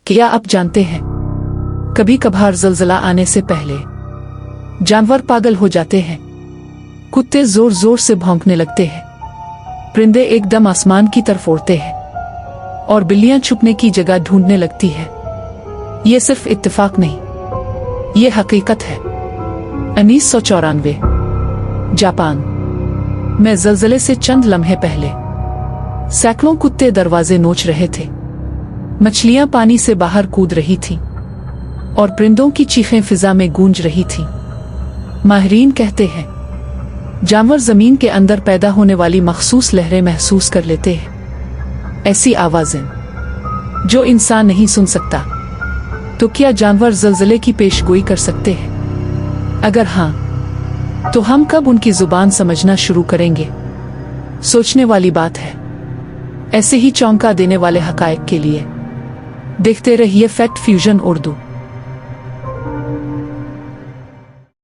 क्या आप जानते हैं, कभी कभार ज़लज़ला आने से पहले जानवर पागल हो जाते हैं। कुत्ते जोर जोर से भौंकने लगते हैं, परिंदे एकदम आसमान की तरफ उड़ते हैं और बिल्लियां छुपने की जगह ढूंढने लगती है। ये सिर्फ इत्तेफाक नहीं, ये हकीकत है। 1994 जापान में ज़लज़ले से चंद लम्हे पहले सैकड़ों कुत्ते दरवाजे नोच रहे थे, मछलियां पानी से बाहर कूद रही थीं और परिंदों की चीखें फिजा में गूंज रही थीं। माहिरीन कहते हैं जानवर जमीन के अंदर पैदा होने वाली मखसूस लहरें महसूस कर लेते हैं, ऐसी आवाजें जो इंसान नहीं सुन सकता। तो क्या जानवर ज़लज़ले की पेशगोई कर सकते हैं? अगर हाँ, तो हम कब उनकी जुबान समझना शुरू करेंगे? सोचने वाली बात है। ऐसे ही चौंका देने वाले हकायक के लिए देखते रहिए फैक्ट फ्यूजन उर्दू।